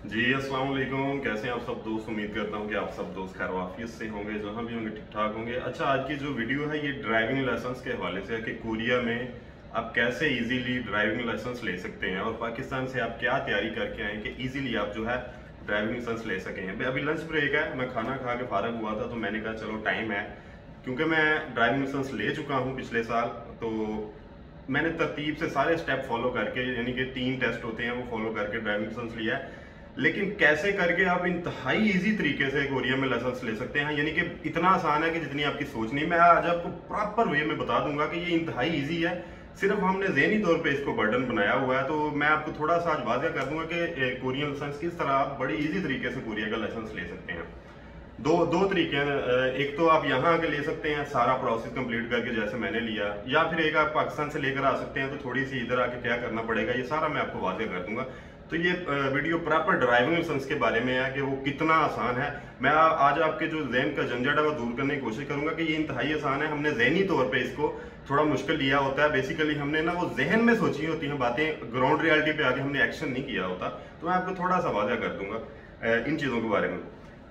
जी अस्सलाम वालेकुम। कैसे हैं आप सब दोस्त? उम्मीद करता हूं कि आप सब दोस्त खैर वाफियत से होंगे, जहां भी होंगे ठीक ठाक होंगे। अच्छा, आज की जो वीडियो है ये ड्राइविंग लाइसेंस के हवाले से है कि कोरिया में आप कैसे इजीली ड्राइविंग लाइसेंस ले सकते हैं और पाकिस्तान से आप क्या तैयारी करके आए कि इजीली आप जो है ड्राइविंग लाइसेंस ले सकें। अभी लंच ब्रेक है, मैं खाना खा के फारग हुआ था तो मैंने कहा चलो टाइम है, क्योंकि मैं ड्राइविंग लाइसेंस ले चुका हूँ पिछले साल। तो मैंने तरतीब से सारे स्टेप फॉलो करके, यानी कि 3 टेस्ट होते हैं वो फॉलो करके ड्राइविंग लाइसेंस लिया है। लेकिन कैसे करके आप इंतहाई इजी तरीके से कोरिया में लाइसेंस ले सकते हैं, यानी कि इतना आसान है कि जितनी आपकी सोच नहीं। मैं आज आपको प्रॉपर वे में बता दूंगा कि ये इंतहाई इजी है, सिर्फ हमने ज़हनी तौर पे इसको बर्डन बनाया हुआ है। तो मैं आपको थोड़ा सा आज वाज़ेह कर दूंगा कि कोरियन लाइसेंस किस तरह आप बड़ी इजी तरीके से कोरिया का लाइसेंस ले सकते हैं। दो दो तरीके हैं। एक तो आप यहाँ आके ले सकते हैं सारा प्रोसेस कंप्लीट करके जैसे मैंने लिया, या फिर एक आप पाकिस्तान से लेकर आ सकते हैं। तो थोड़ी सी इधर आके क्या करना पड़ेगा ये सारा मैं आपको वाज़ेह कर दूंगा। तो ये वीडियो प्रॉपर ड्राइविंग लाइसेंस के बारे में है कि वो कितना आसान है। मैं आज आपके जो जहन का झंझट है वो दूर करने की कोशिश करूंगा कि ये इंतहाई आसान है। हमने जहनी तौर पे इसको थोड़ा मुश्किल लिया होता है। बेसिकली हमने ना वो जहन में सोची होती हैं बातें, ग्राउंड रियलिटी पे आके हमने एक्शन नहीं किया होता। तो मैं आपको थोड़ा सा वाज़ेह कर दूंगा इन चीज़ों के बारे में।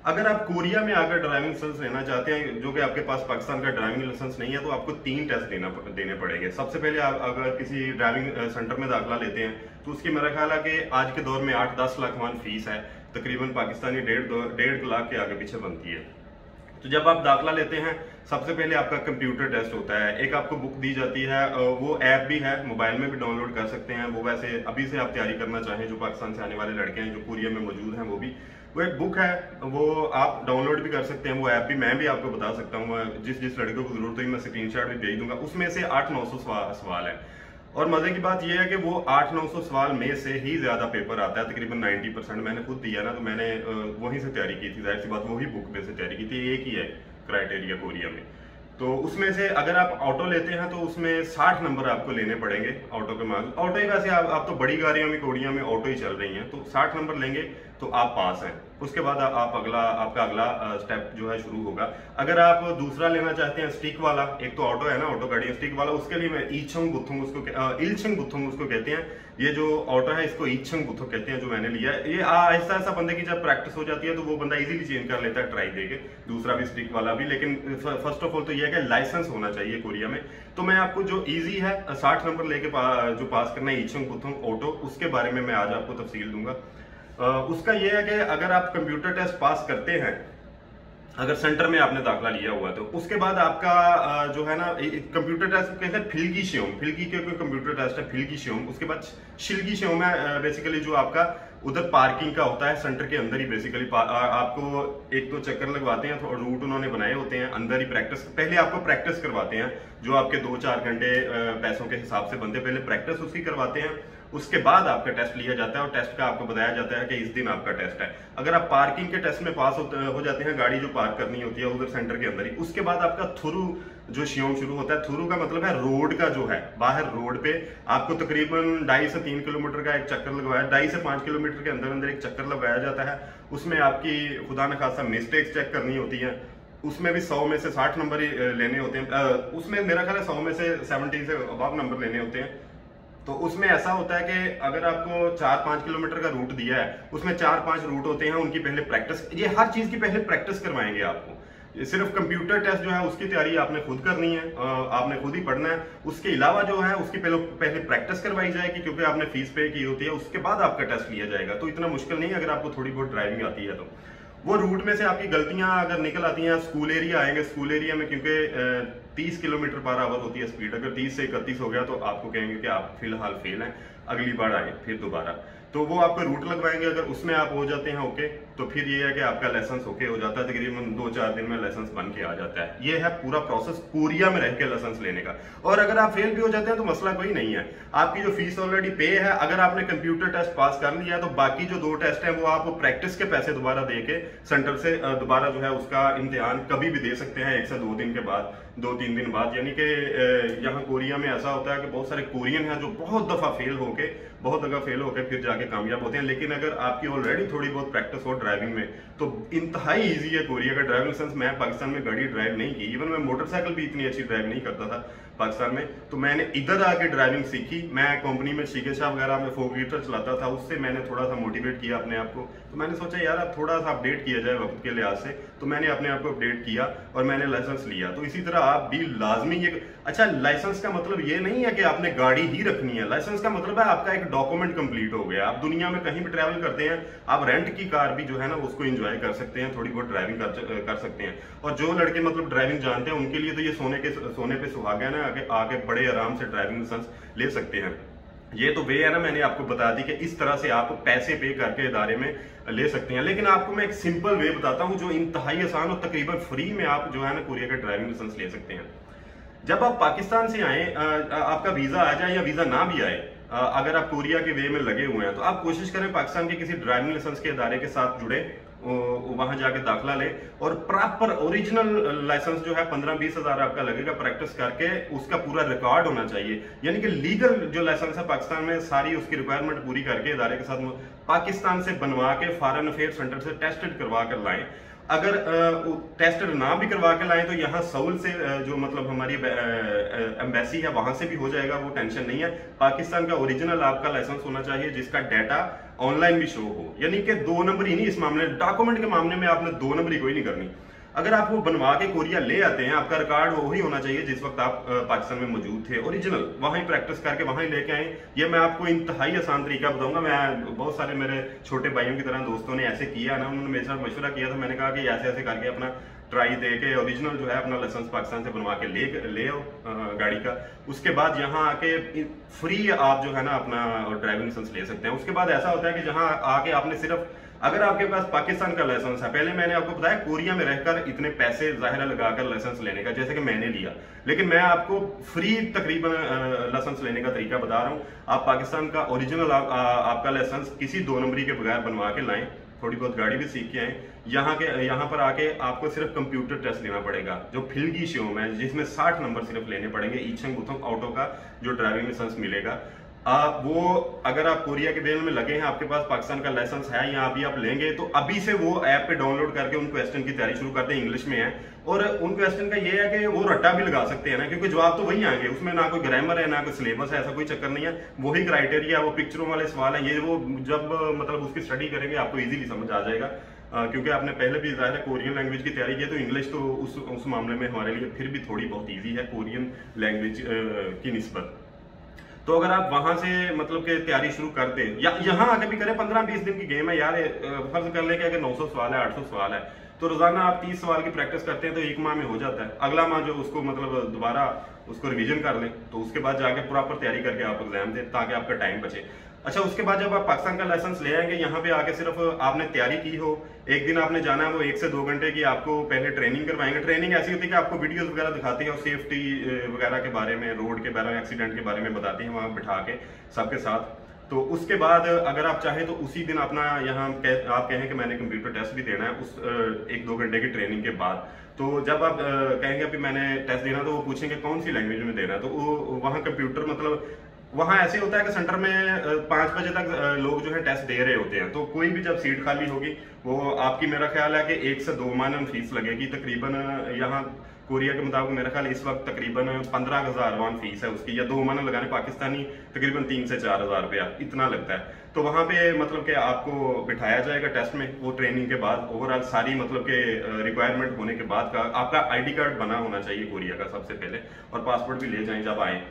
अगर आप कोरिया में आकर ड्राइविंग लाइसेंस लेना चाहते हैं, जो कि आपके पास पाकिस्तान का ड्राइविंग लाइसेंस नहीं है, तो आपको 3 टेस्ट देने पड़ेंगे। सबसे पहले आप अगर किसी ड्राइविंग सेंटर में दाखिला लेते हैं तो उसकी मेरा ख्याल है कि आज के दौर में 8-10 लाख मान फीस है, तकरीबन पाकिस्तानी 1.5 लाख के आगे पीछे बनती है। तो जब आप दाखिला लेते हैं सबसे पहले आपका कंप्यूटर टेस्ट होता है। एक आपको बुक दी जाती है, वो ऐप भी है, मोबाइल में भी डाउनलोड कर सकते हैं। वो वैसे अभी से आप तैयारी करना चाहें, जो पाकिस्तान से आने वाले लड़के हैं जो कोरिया में मौजूद हैं, वो एक बुक है, वो आप डाउनलोड भी कर सकते हैं। वो ऐप भी मैं भी आपको बता सकता हूँ, जिस लड़के को जरूरत हुई मैं स्क्रीनशॉट भी भेज दूंगा। उसमें से 800-900 सवाल है, और मजे की बात यह है कि वो 800-900 सवाल में से ही ज्यादा पेपर आता है, तकरीबन 90%। मैंने खुद दिया ना, तो मैंने वहीं से तैयारी की थी, जाहिर सी बात वही बुक में से तैयारी की थी। एक ही है क्राइटेरिया कोरिया में। तो उसमें से अगर आप ऑटो लेते हैं तो उसमें 60 नंबर आपको लेने पड़ेंगे ऑटो के मार्क्स। ऑटो ही वैसे आप तो बड़ी गाड़ियों में कोरिया में ऑटो ही चल रही हैं, तो 60 नंबर लेंगे तो आप पास हैं। उसके बाद आपका अगला स्टेप जो है शुरू होगा। अगर आप दूसरा लेना चाहते हैं स्टिक वाला, एक तो ऑटो है ना, ऑटो गाड़ी स्टिक वाला, उसके लिए मैं इलछंग बुथुंग उसको कहते हैं। ये जो ऑटो है इसको इलछंग बुथुंग कहते हैं, जो मैंने लिया है। ये ऐसा ऐसा बंदे की जब प्रैक्टिस हो जाती है तो वो बंदा इजीली चेंज कर लेता है ट्राई देके, दूसरा भी स्टिक वाला भी। लेकिन फर्स्ट ऑफ ऑल तो ये है कि लाइसेंस होना चाहिए कोरिया में। तो मैं आपको जो इजी है 60 नंबर लेके जो पास करना है इलछंग बुथुंग ऑटो, उसके बारे में मैं आज आपको तफसील दूंगा। उसका यह है कि अगर आप कंप्यूटर टेस्ट पास करते हैं, अगर सेंटर में आपने दाखिला लिया हुआ, तो उसके बाद आपका जो है ना कंप्यूटर टेस्ट कहते हैं फिल्गी श्योम, फिल्गी के कंप्यूटर टेस्ट है फिल्गी श्योम। उसके बाद शिल्गी श्योम है, बेसिकली जो आपका उधर पार्किंग का होता है सेंटर के अंदर ही। बेसिकली आपको 1-2 चक्कर लगवाते हैं, तो रूट उन्होंने बनाए होते हैं, अंदर ही प्रैक्टिस, पहले आपको प्रैक्टिस करवाते हैं जो आपके 2-4 घंटे पैसों के हिसाब से बनते, पहले प्रैक्टिस उसकी करवाते हैं। उसके बाद आपका टेस्ट लिया जाता है और टेस्ट का आपको बताया जाता है कि इस दिन आपका टेस्ट है। अगर आप पार्किंग के टेस्ट में पास हो जाते हैं, गाड़ी जो पार्क करनी होती है उधर सेंटर के अंदर ही, उसके बाद आपका थ्रू जो शियोम शुरू होता है। थ्रू का मतलब है रोड का, जो है बाहर रोड पे आपको तकरीबन 2.5 से 3 किलोमीटर का एक चक्कर लगवाया, 2.5 से 5 किलोमीटर के अंदर अंदर एक चक्कर लगाया जाता है। उसमें आपकी खुदा न खासा मिस्टेक्स चेक करनी होती है। उसमें भी 100 में से 60 नंबर ही लेने होते हैं। उसमें मेरा ख्याल है 100 में से 70 से अबव नंबर लेने होते हैं। तो उसमें ऐसा होता है कि अगर आपको 4-5 किलोमीटर का रूट दिया है, उसमें 4-5 रूट होते हैं, उनकी पहले प्रैक्टिस, ये हर चीज की पहले प्रैक्टिस करवाएंगे आपको। सिर्फ कंप्यूटर टेस्ट जो है उसकी तैयारी आपने खुद करनी है, आपने खुद ही पढ़ना है। उसके अलावा जो है उसकी पहले प्रैक्टिस करवाई जाएगी, क्योंकि आपने फीस पे की होती है। उसके बाद आपका टेस्ट लिया जाएगा। तो इतना मुश्किल नहीं है अगर आपको थोड़ी बहुत ड्राइविंग आती है तो। वो रूट में से आपकी गलतियां अगर निकल आती हैं, स्कूल एरिया आएंगे, स्कूल एरिया में क्योंकि 30 किलोमीटर पर आवर होती है स्पीड, अगर 30 से 31 हो गया तो आपको कहेंगे कि आप फिलहाल फेल हैं, अगली बार आए फिर दोबारा। तो वो आपको रूट लगवाएंगे, अगर उसमें आप हो जाते हैं ओके, तो फिर ये है कि आपका लाइसेंस ओके हो जाता है। तकरीबन 2-4 दिन में लाइसेंस बन के आ जाता है। ये है पूरा प्रोसेस कोरिया में रह के लाइसेंस लेने का। और अगर आप फेल भी हो जाते हैं तो मसला कोई नहीं है, आपकी जो फीस ऑलरेडी पे है, अगर आपने कंप्यूटर टेस्ट पास कर लिया तो बाकी जो 2 टेस्ट हैं वो आप प्रैक्टिस के पैसे दोबारा दे के सेंटर से दोबारा जो है उसका इम्तिहान कभी भी दे सकते हैं, 1 से 2 दिन के बाद, 2-3 दिन बाद। यानी कि यहाँ कोरिया में ऐसा होता है कि बहुत सारे कोरियन हैं जो बहुत दफा फेल होके फिर जाके कामयाब होते हैं। लेकिन अगर आपकी ऑलरेडी थोड़ी बहुत प्रैक्टिस हो ड्राइविंग में तो इंतहाई इजी है कोरिया का ड्राइविंग लाइसेंस। मैं पाकिस्तान में गाड़ी ड्राइव नहीं की, इवन मैं मोटरसाइकिल भी इतनी अच्छी ड्राइव नहीं करता था। पाकिस्तान में। तो मैंने इधर आके ड्राइविंग सीखी। मैं कंपनी में शीके शाह वगैरह में 4 लीटर चलाता था, उससे मैंने थोड़ा सा मोटिवेट किया अपने आप को। तो मैंने सोचा यार अब थोड़ा सा अपडेट किया जाए वक्त के लिहाज से, तो मैंने अपने आप को अपडेट किया और मैंने लाइसेंस लिया। तो इसी तरह आप भी लाजमी ये, अच्छा लाइसेंस का मतलब ये नहीं है कि आपने गाड़ी ही रखनी है, लाइसेंस का मतलब है आपका एक डॉक्यूमेंट कंप्लीट हो गया। आप दुनिया में कहीं भी ट्रैवल करते हैं, आप रेंट की कार भी जो है ना उसको एंजॉय कर सकते हैं, थोड़ी बहुत ड्राइविंग कर सकते हैं। और जो लड़के मतलब ड्राइविंग जानते हैं उनके लिए तो ये सोने पे सुहागा है ना, आगे बड़े आराम से ड्राइविंग लाइसेंस ले सकते हैं। ये तो वे है ना, मैंने आपको बता दी कि इस तरह से आप पैसे पे करके इदारे में ले सकते हैं। लेकिन आपको मैं एक सिंपल वे बताता हूं जो इंतहाई आसान और तकरीबन फ्री में आप जो है ना कोरिया का ड्राइविंग लाइसेंस ले सकते हैं। जब आप पाकिस्तान से आए, आपका वीजा आ जाए या वीजा ना भी आए, अगर आप कोरिया के वे में लगे हुए हैं तो आप कोशिश करें पाकिस्तान के किसी ड्राइविंग लाइसेंस के इदारे के साथ जुड़े, वहां जाके दाखिला ले और प्रॉपर ओरिजिनल लाइसेंस जो है 15-20 हजार आपका लगेगा प्रैक्टिस करके, उसका पूरा रिकॉर्ड होना चाहिए। यानी कि लीगल जो लाइसेंस है पाकिस्तान में सारी उसकी रिक्वायरमेंट पूरी करके इदारे के साथ पाकिस्तान से बनवा के फॉरेन अफेयर सेंटर से टेस्टेड करवा कर लाएं। अगर टेस्टेड ना भी करवा के लाएं तो यहाँ सऊल से जो मतलब हमारी एम्बेसी है वहां से भी हो जाएगा, वो टेंशन नहीं है। पाकिस्तान का ओरिजिनल आपका लाइसेंस होना चाहिए जिसका डाटा ऑनलाइन भी शो हो। यानी कि 2 नंबर ही नहीं, इस मामले डॉक्यूमेंट के मामले में आपने 2 नंबर ही कोई नहीं करनी। अगर आप वो बनवा के कोरिया ले आते हैं, आपका रिकॉर्ड वही होना चाहिए जिस वक्त आप पाकिस्तान में मौजूद थे, ओरिजिनल, वहीं प्रैक्टिस करके वहीं लेके आए। ये मैं आपको इंतहाई आसान तरीका बताऊंगा। मैं बहुत सारे मेरे छोटे भाइयों की तरह दोस्तों ने ऐसे किया ना, उन्होंने मेरे साथ मशवरा किया था, मैंने कहा कि ऐसे ऐसे करके अपना ट्राई दे के ओरिजिनल जो है अपना लाइसेंस पाकिस्तान से बनवा के ले आओ गाड़ी का। उसके बाद यहाँ आके फ्री आप जो है ना अपना ड्राइविंग लाइसेंस ले सकते हैं। उसके बाद ऐसा होता है कि जहाँ आके आपने सिर्फ, अगर आपके पास पाकिस्तान का लाइसेंस है, पहले मैंने आपको बताया कोरिया में रहकर इतने पैसे जाहिर लगाकर लाइसेंस लेने का, जैसे कि मैंने लिया, लेकिन मैं आपको फ्री तकरीबन लाइसेंस लेने का तरीका बता रहा हूँ। आप पाकिस्तान का ओरिजिनल आपका लाइसेंस किसी 2 नंबरी के बगैर बनवा के लाएं, थोड़ी बहुत गाड़ी भी सीख के आए। यहाँ पर आके आपको सिर्फ कंप्यूटर टेस्ट लेना पड़ेगा जो फिल्गी शोम है, जिसमें 60 नंबर सिर्फ लेने पड़ेंगे। ईचंग बुथंग ऑटो का जो ड्राइविंग लाइसेंस मिलेगा, वो अगर आप कोरिया के बेल में लगे हैं, आपके पास पाकिस्तान का लाइसेंस है या अभी आप लेंगे, तो अभी से वो ऐप पे डाउनलोड करके उन क्वेश्चन की तैयारी शुरू करते हैं। इंग्लिश में है और उन क्वेश्चन का ये है कि वो रट्टा भी लगा सकते हैं ना, क्योंकि जवाब तो वही आएंगे, उसमें ना कोई ग्रामर है ना कोई सिलेबस है, ऐसा कोई चक्कर नहीं है। वही क्राइटेरिया, वो पिक्चरों वाले सवाल है, ये वो जब मतलब उसकी स्टडी करेंगे आपको इजीली समझ आ जाएगा। क्योंकि आपने पहले भी जाहिर है कोरियन लैंग्वेज की तैयारी की है, तो इंग्लिश तो उस मामले में हमारे लिए फिर भी थोड़ी बहुत ईजी है कोरियन लैंग्वेज की निस्बत। तो अगर आप वहां से मतलब के तैयारी शुरू कर दें या यहाँ आके भी करें, 15-20 दिन की गेम है यार। फर्ज कर ले कि अगर 900 सवाल है, 800 सवाल है, तो रोजाना आप 30 सवाल की प्रैक्टिस करते हैं तो 1 माह में हो जाता है। अगला माह जो उसको मतलब दोबारा उसको रिवीजन कर लें, तो उसके बाद जाके प्रॉपर तैयारी करके आप एग्जाम दें ताकि आपका टाइम बचे। अच्छा, उसके बाद जब आप पाकिस्तान का लाइसेंस ले आएंगे, यहाँ पे आके सिर्फ आपने तैयारी की हो, एक दिन आपने जाना है, वो 1 से 2 घंटे की आपको पहले ट्रेनिंग करवाएंगे। ट्रेनिंग ऐसी होती है कि आपको वीडियोस वगैरह दिखाती है और सेफ्टी वगैरह के बारे में, रोड के बारे में, एक्सीडेंट के बारे में बताती है वहाँ बिठा के सबके साथ। तो उसके बाद अगर आप चाहें तो उसी दिन अपना यहाँ आप कहें कि मैंने कंप्यूटर टेस्ट भी देना है उस 1-2 घंटे की ट्रेनिंग के बाद, तो जब आप कहेंगे अभी मैंने टेस्ट देना, तो वो पूछेंगे कौन सी लैंग्वेज में देना है। तो वो वहाँ कंप्यूटर मतलब वहाँ ऐसे होता है कि सेंटर में 5 बजे तक लोग जो है टेस्ट दे रहे होते हैं, तो कोई भी जब सीट खाली होगी वो आपकी, मेरा ख्याल है कि 1 से 2 माह फीस लगेगी तकरीबन। यहाँ कोरिया के मुताबिक मेरा ख्याल इस वक्त तकरीबन 15,000 वान फीस है उसकी, या 2 माह लगाने पाकिस्तानी तकरीबन 3 से 4,000 रुपया इतना लगता है। तो वहाँ पे मतलब कि आपको बिठाया जाएगा टेस्ट में, वो ट्रेनिंग के बाद ओवरऑल सारी मतलब के रिक्वायरमेंट होने के बाद का आपका ID कार्ड बना होना चाहिए कोरिया का सबसे पहले, और पासपोर्ट भी ले जाएं जब आए।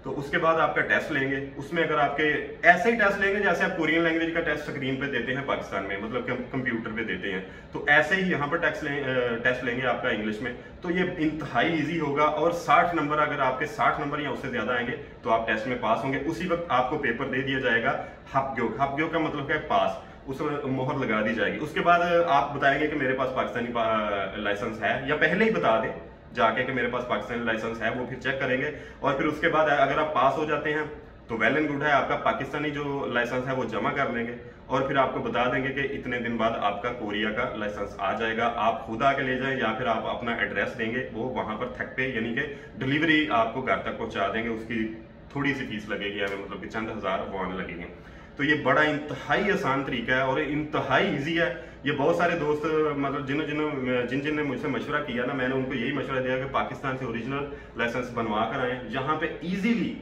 तो उसके बाद आपका टेस्ट लेंगे, उसमें अगर आपके ऐसे ही टेस्ट लेंगे जैसे आप कोरियन लैंग्वेज का टेस्ट स्क्रीन पे देते हैं पाकिस्तान में, मतलब कंप्यूटर पे देते हैं, तो ऐसे ही यहाँ पर टेस्ट लेंगे आपका इंग्लिश में। तो ये इंतहाई इजी होगा और 60 नंबर, अगर आपके 60 नंबर या उससे ज्यादा आएंगे तो आप टेस्ट में पास होंगे। उसी वक्त आपको पेपर दे दिया जाएगा हपग्यो का मतलब क्या है, पास, उसमें मोहर लगा दी जाएगी। उसके बाद आप बताएंगे कि मेरे पास पाकिस्तानी लाइसेंस है, या पहले ही बता दें जाके कि मेरे पास पाकिस्तानी लाइसेंस है, वो फिर चेक करेंगे। और फिर उसके बाद अगर आप पास हो जाते हैं तो वेल एंड गुड है, आपका पाकिस्तानी जो लाइसेंस है वो जमा कर लेंगे और फिर आपको बता देंगे कि इतने दिन बाद आपका कोरिया का लाइसेंस आ जाएगा। आप खुद आके ले जाएं या फिर आप अपना एड्रेस देंगे, वो वहां पर थक पे यानी कि डिलीवरी आपको घर तक पहुंचा देंगे। उसकी थोड़ी सी फीस लगेगी, हमें मतलब कि चंद हज़ार वॉन लगेंगे। तो ये बड़ा इंतहाई आसान तरीका है और इंतहाई ईजी है। ये बहुत सारे दोस्त मतलब जिन ने मुझसे मशवरा किया ना, मैंने उनको यही मशवरा दिया कि पाकिस्तान से ओरिजिनल लाइसेंस बनवा कर आए, जहाँ पे इजीली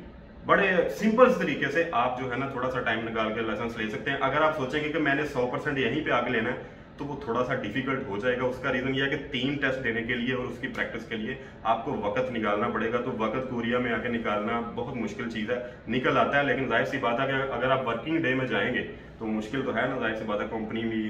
बड़े सिंपल तरीके से आप जो है ना थोड़ा सा टाइम निकाल के लाइसेंस ले सकते हैं। अगर आप सोचेंगे कि मैंने 100% यहीं पे आगे लेना है तो वो थोड़ा सा डिफिकल्ट हो जाएगा। उसका रीजन यह है कि 3 टेस्ट देने के लिए और उसकी प्रैक्टिस के लिए आपको वक्त निकालना पड़ेगा। तो वक्त कोरिया में आके निकालना बहुत मुश्किल चीज़ है। निकल आता है लेकिन जाहिर सी बात है कि अगर आप वर्किंग डे में जाएंगे तो मुश्किल तो है ना, जाहिर सी बात है। कंपनी भी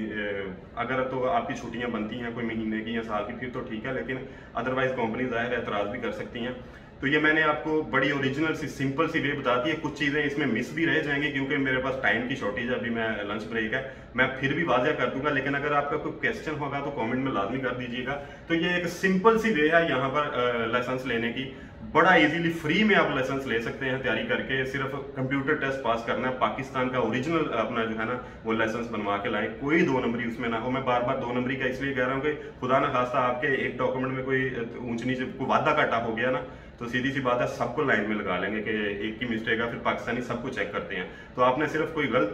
अगर तो आपकी छुट्टियां बनती हैं कोई महीने की या साल की फिर तो ठीक है, लेकिन अदरवाइज कंपनी जाहिर एतराज़ भी कर सकती हैं। तो ये मैंने आपको बड़ी ओरिजिनल सी सिंपल सी वे बता दी है। कुछ चीज़ें इसमें मिस भी रह जाएंगी क्योंकि मेरे पास टाइम की शॉर्टेज है, अभी मैं लंच ब्रेक है, मैं फिर भी वाज़ह कर दूंगा। लेकिन अगर आपका कोई क्वेश्चन होगा तो कमेंट में लाजमी कर दीजिएगा। तो ये एक सिंपल सी वे है यहाँ पर लाइसेंस लेने की। बड़ा इजीली फ्री में आप लाइसेंस ले सकते हैं तैयारी करके। सिर्फ कंप्यूटर टेस्ट पास करना है, पाकिस्तान का ओरिजिनल अपना जो है ना वो लाइसेंस बनवा के लाएं, कोई 2 नंबरी उसमें ना हो। मैं बार बार 2 नंबरी का इसलिए कह रहा हूँ कि खुदा ना खास्ता आपके एक डॉक्यूमेंट में कोई ऊंच नीचे कोई वादा घाटा हो गया ना तो सीधी सी बात है सबको लाइन में लगा लेंगे कि एक की मिस्टेक है, फिर पाकिस्तानी सबको चेक करते हैं। तो आपने सिर्फ कोई गलत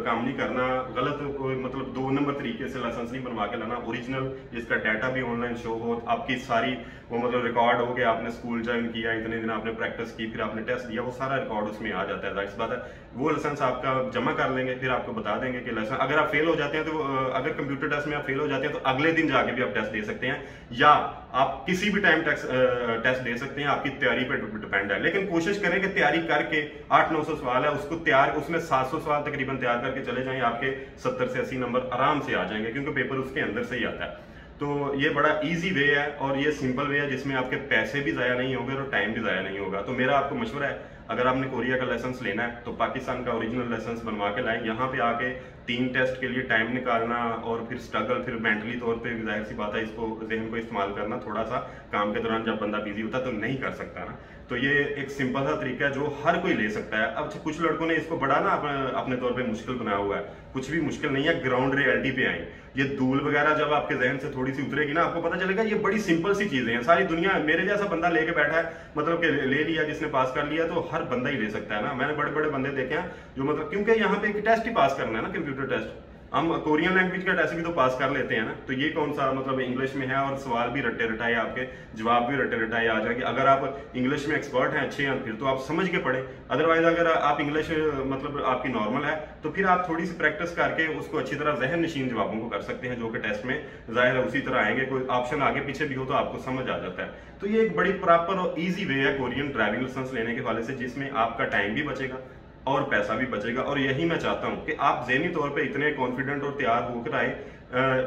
काम नहीं करना, गलत कोई मतलब 2 नंबर तरीके से लाइसेंस नहीं बनवा के लाना। ओरिजिनल जिसका डाटा भी ऑनलाइन शो हो, आपकी सारी वो मतलब रिकॉर्ड हो गया, आपने स्कूल ज्वाइन किया, इतने दिन आपने प्रैक्टिस की, फिर आपने टेस्ट दिया, वो सारा रिकॉर्ड उसमें आ जाता है। जाहिर सी बात है वो लाइसेंस आपका जमा कर लेंगे, फिर आपको बता देंगे कि लाइसेंस अगर आप फेल हो जाते हैं तो अगर कंप्यूटर टेस्ट में आप फेल हो जाते हैं तो अगले दिन जाके भी आप टेस्ट दे सकते हैं, या आप किसी भी टाइम टेस्ट दे सकते हैं, आपकी तैयारी पे डिपेंड है। लेकिन कोशिश करें कि तैयारी करके 800-900 सवाल है उसको तैयार, उसमें 700 सवाल तकरीबन तैयार करके चले जाएं, आपके 70 से 80 नंबर आराम से आ जाएंगे क्योंकि पेपर उसके अंदर से ही आता है। तो ये बड़ा इजी वे है और ये सिंपल वे है जिसमें आपके पैसे भी ज़ाया नहीं होंगे और टाइम भी ज़ाया नहीं होगा। तो मेरा आपको मशवरा है, अगर आपने कोरिया का लाइसेंस लेना है तो पाकिस्तान का ओरिजिनल लाइसेंस बनवा के लाएं। यहाँ पे आके 3 टेस्ट के लिए टाइम निकालना और फिर स्ट्रगल, फिर मेंटली तौर पे जाहिर सी बात है इसको जहन को इस्तेमाल करना थोड़ा सा काम के दौरान जब बंदा बिजी होता है तो नहीं कर सकता ना। तो ये एक सिंपल सा तरीका है जो हर कोई ले सकता है। अब कुछ लड़कों ने इसको बड़ा ना अपने तौर पे मुश्किल बनाया हुआ है, कुछ भी मुश्किल नहीं है। ग्राउंड रियलिटी पे आए, ये धूल वगैरह जब आपके जहन से थोड़ी सी उतरेगी ना आपको पता चलेगा ये बड़ी सिंपल सी चीजें हैं। सारी दुनिया मेरे जैसा बंदा लेके बैठा है, मतलब कि ले लिया, जिसने पास कर लिया, तो हर बंदा ही ले सकता है ना। मैंने बड़े बड़े बंदे देखे हैं जो मतलब क्योंकि यहाँ पे एक टेस्ट ही पास करना है ना, कंप्यूटर टेस्ट। हम कोरियन लैंग्वेज का टेस्ट भी तो पास कर लेते हैं ना, तो ये कौन सा मतलब इंग्लिश में है और सवाल भी रट्टे रटाए, आपके जवाब भी रट्टे रटाए आ जाएंगे। अगर आप इंग्लिश में एक्सपर्ट हैं, अच्छे हैं, फिर तो आप समझ के पढ़े। अदरवाइज अगर आप इंग्लिश मतलब आपकी नॉर्मल है तो फिर आप थोड़ी सी प्रैक्टिस करके उसको अच्छी तरह जहन नशीन जवाबों को कर सकते हैं जो कि टेस्ट में जाहिर है उसी तरह आएंगे। कोई ऑप्शन आगे पीछे भी हो तो आपको समझ आ जाता है। तो ये एक बड़ी प्रॉपर और ईजी वे है कोरियन ड्राइविंग लाइसेंस लेने के हवाले से, जिसमें आपका टाइम भी बचेगा और पैसा भी बचेगा। और यही मैं चाहता हूं कि आप ज़हनी तौर पे इतने कॉन्फिडेंट और तैयार होकर आए।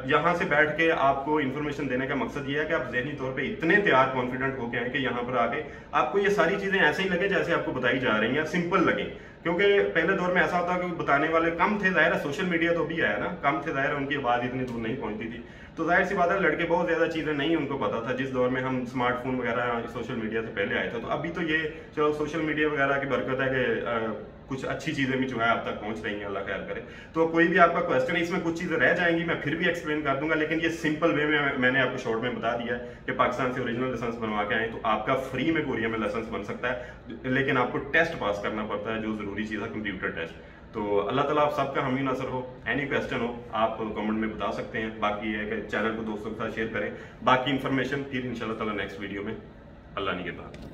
यहाँ से बैठ के आपको इन्फॉर्मेशन देने का मकसद ये है कि आप ज़हनी तौर पे इतने तैयार कॉन्फिडेंट होकर आए कि यहाँ पर आके आपको ये सारी चीज़ें ऐसे ही लगे जैसे आपको बताई जा रही हैं, सिंपल लगे। क्योंकि पहले दौर में ऐसा होता कि बताने वाले कम थे, जाहिर है सोशल मीडिया तो भी आया ना, कम थे, जाहिर है उनकी आवाज़ इतनी दूर नहीं पहुंचती थी। तो जाहिर सी बात है लड़के बहुत ज़्यादा चीज़ें नहीं उनको पता था जिस दौर में हम स्मार्टफोन वगैरह सोशल मीडिया से पहले आए थे। तो अभी तो ये चलो सोशल मीडिया वगैरह की बरकत है कि कुछ अच्छी चीज़ें भी जो है आप तक पहुंच रही हैं, अल्लाह खैर करे। तो कोई भी आपका क्वेश्चन है, इसमें कुछ चीज़ें रह जाएंगी, मैं फिर भी एक्सप्लेन कर दूंगा, लेकिन ये सिंपल वे में मैंने आपको शॉर्ट में बता दिया कि पाकिस्तान से ओरिजिनल लाइसेंस बनवा के आए तो आपका फ्री में कोरिया में लाइसेंस बन सकता है। लेकिन आपको टेस्ट पास करना पड़ता है, जो ज़रूरी चीज़ है कंप्यूटर टेस्ट। तो अल्लाह ताला आप सबका हामी नसर हो। एनी क्वेश्चन हो आप कमेंट में बता सकते हैं। बाकी है कि चैनल को दोस्तों के साथ शेयर करें। बाकी इन्फॉर्मेशन फिर इंशाल्लाह ताला नेक्स्ट वीडियो में। अल्लाह निगहबान।